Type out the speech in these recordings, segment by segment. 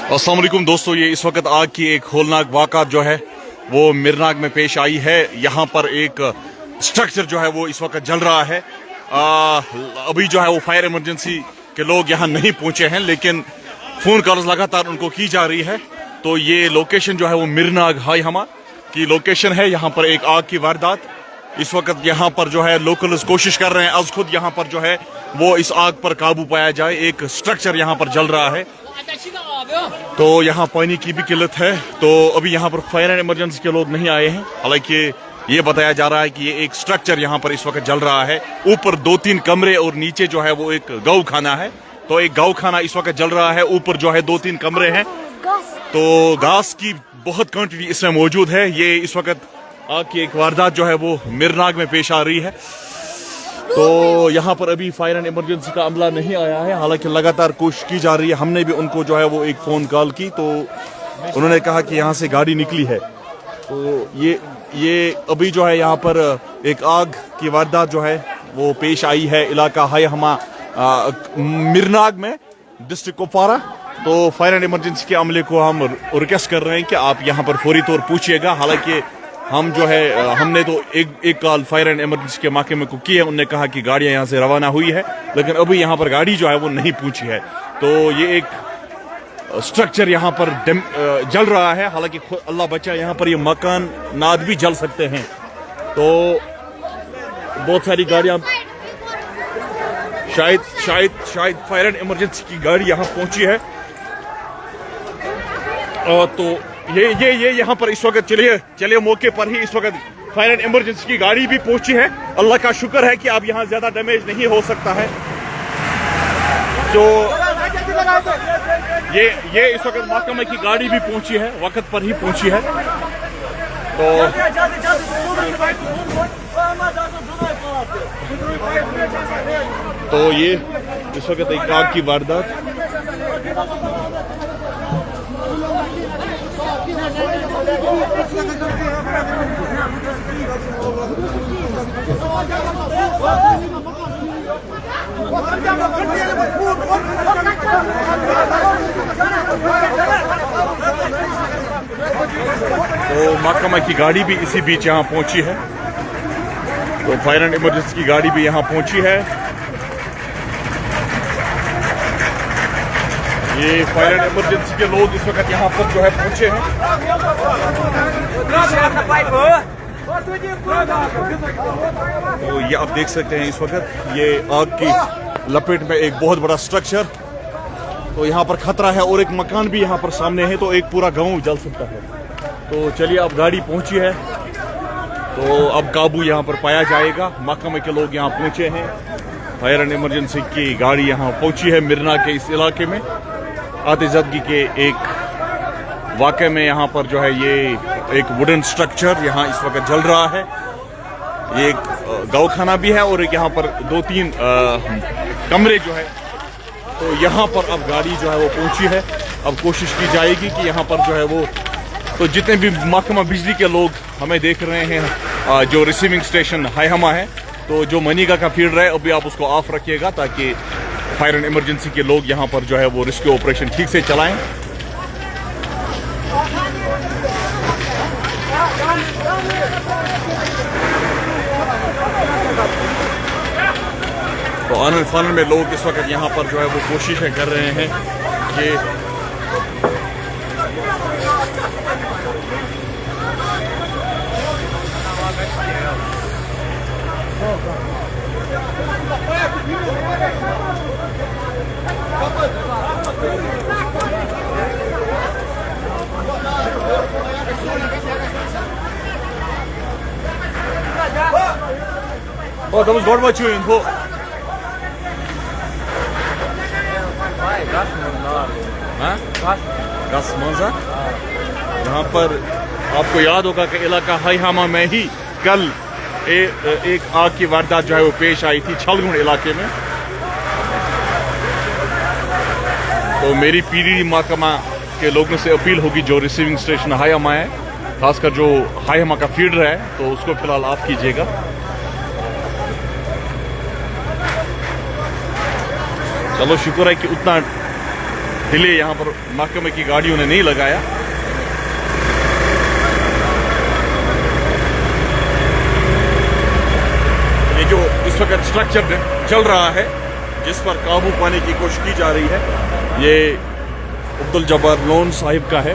अस्सलाम वालेकुम दोस्तों, ये इस वक्त आग की एक होलनाक वाक़ा जो है वो मिरनाग में पेश आई है। यहाँ पर एक स्ट्रक्चर जो है वो इस वक्त जल रहा है। अभी जो है वो फायर इमरजेंसी के लोग यहाँ नहीं पहुँचे हैं, लेकिन फ़ोन कॉल्स लगातार उनको की जा रही है। तो ये लोकेशन जो है वो मिरनाग हाई हमा की लोकेशन है। यहाँ पर एक आग की वारदात इस वक्त यहाँ पर जो है लोकल्स कोशिश कर रहे हैं आज खुद यहाँ पर जो है वो इस आग पर काबू पाया जाए। एक स्ट्रक्चर यहाँ पर जल रहा है, तो यहाँ पानी की भी किल्लत है। तो अभी यहाँ पर फायर एंड इमरजेंसी के लोग नहीं आए हैं। हालांकि ये बताया जा रहा है कि ये एक स्ट्रक्चर यहाँ पर इस वक्त जल रहा है। ऊपर 2-3 कमरे और नीचे जो है वो एक गौ खाना है। तो एक गौ खाना इस वक्त जल रहा है, ऊपर जो है 2-3 कमरे हैं। तो घास की बहुत क्वांटिटी इसमें मौजूद है। ये इस वक्त आग की एक वारदात जो है वो मिरनाग में पेश आ रही है। तो यहाँ पर अभी फायर एंड इमरजेंसी का अमला नहीं आया है, हालांकि लगातार कोशिश की जा रही है। हमने भी उनको जो है वो एक फ़ोन कॉल की, तो उन्होंने कहा कि यहाँ से गाड़ी निकली है। तो ये अभी जो है यहाँ पर एक आग की वारदात जो है वो पेश आई है इलाका हाई हमा मिरनाग में, डिस्ट्रिक्ट कुपवारा। तो फायर एंड इमरजेंसी के अमले को हम रिक्वेस्ट कर रहे हैं कि आप यहाँ पर फौरी तौर पूछिएगा। हालांकि हम जो है हमने तो एक कॉल फायर एंड इमरजेंसी के महकमे को की है, उन्होंने कहा कि गाड़ियां यहाँ से रवाना हुई है, लेकिन अभी यहाँ पर गाड़ी जो है वो नहीं पहुंची है। तो ये एक स्ट्रक्चर यहाँ पर जल रहा है। हालांकि अल्लाह बचा, यहाँ पर ये मकान नाद भी जल सकते हैं। तो बहुत सारी गाड़ियां, शायद फायर एंड इमरजेंसी की गाड़ी यहाँ पहुंची है। तो ये यहाँ पर इस वक्त चलिए मौके पर ही इस वक्त फायर एंड इमरजेंसी की गाड़ी भी पहुंची है। अल्लाह का शुक्र है कि अब यहाँ ज्यादा डैमेज नहीं हो सकता है। तो ये इस वक्त महकमे की गाड़ी भी पहुंची है, वक्त पर ही पहुंची है। तो ये इस वक्त एक आग की वारदात। तो महकमा की गाड़ी भी इसी बीच यहाँ पहुंची है। तो फायर एंड इमरजेंसी की गाड़ी भी यहाँ पहुंची है। ये फायर एंड इमरजेंसी के लोग इस वक्त यहाँ पर जो है पहुंचे हैं। तो ये आप देख सकते हैं इस वक्त ये आग की लपेट में एक बहुत बड़ा स्ट्रक्चर। तो यहाँ पर खतरा है और एक मकान भी यहाँ पर सामने है, तो एक पूरा गांव जल सकता है। तो चलिए, अब गाड़ी पहुंची है, तो अब काबू यहाँ पर पाया जाएगा। महकमे के लोग यहाँ पहुंचे हैं, फायर एंड इमरजेंसी की गाड़ी यहाँ पहुंची है मिरना के इस इलाके में। आतिशबाजी के एक वाक़े में यहाँ पर जो है ये एक वुडन स्ट्रक्चर यहाँ इस वक्त जल रहा है। ये एक गौखाना भी है और एक यहाँ पर 2-3 कमरे जो है। तो यहाँ पर अब गाड़ी जो है वो पहुंची है। अब कोशिश की जाएगी कि यहाँ पर जो है वो, तो जितने भी महकमा बिजली के लोग हमें देख रहे हैं, जो रिसीविंग स्टेशन हाई हमा है, तो जो मनीगा का फील्ड है अभी आप उसको ऑफ रखिएगा, ताकि फायर एंड इमरजेंसी के लोग यहाँ पर जो है वो रेस्क्यू ऑपरेशन ठीक से चलाएं। तो आनंद फानन में लोग इस वक्त यहाँ पर जो है वो कोशिशें कर रहे हैं कि oh, that was God what you info. गस मंजर यहाँ पर आपको याद होगा कि इलाका हाई हमा में ही कल एक आग की वारदात जो है वो पेश आई थी छलगुण इलाके में। तो मेरी पीडी महकमा के लोगों से अपील होगी, जो रिसीविंग स्टेशन हाई हमा है, खासकर जो हाई हमा का फीडर है, तो उसको फिलहाल ऑफ कीजिएगा। चलो शुक्र है कि उतना डिले यहाँ पर महकमे की गाड़ियों ने नहीं लगाया। ये जो इस वक्त स्ट्रक्चर चल रहा है जिस पर काबू पाने की कोशिश की जा रही है, ये अब्दुल जब्बार लोन साहिब का है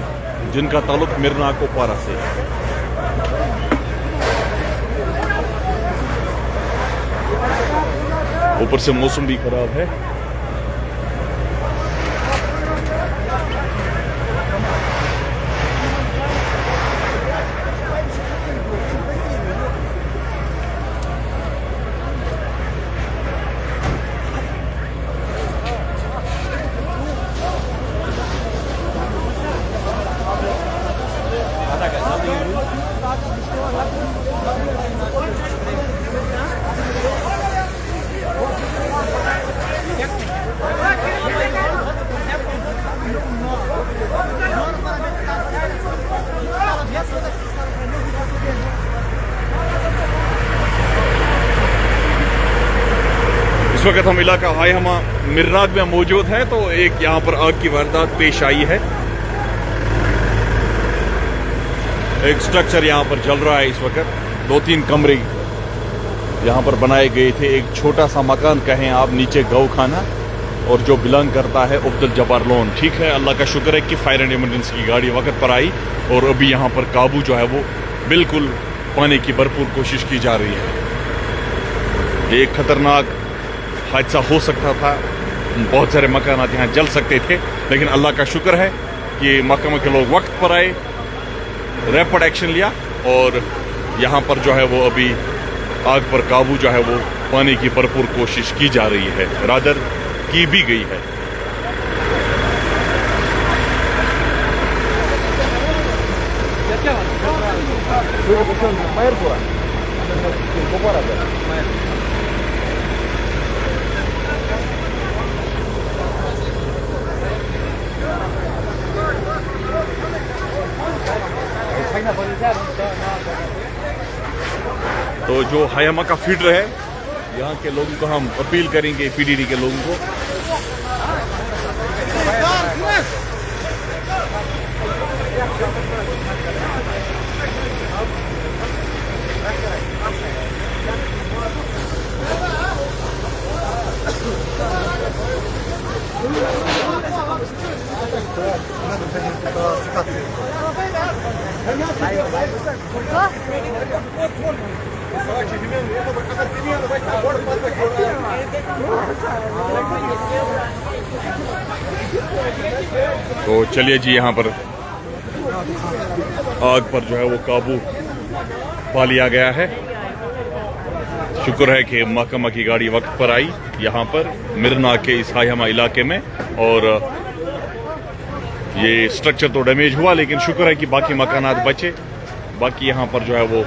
जिनका ताल्लुक मिरनाग कुपवारा से। ऊपर से मौसम भी खराब है। इस वक्त हम इलाका हायहमा मिरनाग में मौजूद है तो एक यहाँ पर आग की वारदात पेश आई है। एक स्ट्रक्चर यहाँ पर जल रहा है इस वक्त। 2-3 कमरे यहाँ पर बनाए गए थे। एक छोटा सा मकान कहें आप, नीचे गौ खाना, और जो बिलोंग करता है अब्दुल जब्बार लोन। ठीक है, अल्लाह का शुक्र है कि फायर एंड इमरजेंसी की गाड़ी वक्त पर आई और अभी यहाँ पर काबू जो है वो बिल्कुल पाने की भरपूर कोशिश की जा रही है। ये एक खतरनाक हादसा हो सकता था, बहुत सारे मकानात यहाँ जल सकते थे, लेकिन अल्लाह का शुक्र है कि महकमा के लोग वक्त पर आए, रैपिड एक्शन लिया और यहाँ पर जो है वो अभी आग पर काबू जो है वो पाने की भरपूर कोशिश की जा रही है, रादर की भी गई है। तो जो हायहमा का फीडर है, यहाँ के लोगों को हम अपील करेंगे, पीडीडी के लोगों को, तो चलिए जी, यहाँ पर आग पर जो है वो काबू पा लिया गया है। शुक्र है कि महकमा की गाड़ी वक्त पर आई यहाँ पर मिरनाग के इस हायहमा इलाके में, और ये स्ट्रक्चर तो डैमेज हुआ लेकिन शुक्र है कि बाकी मकानात बचे। बाकी यहाँ पर जो है वो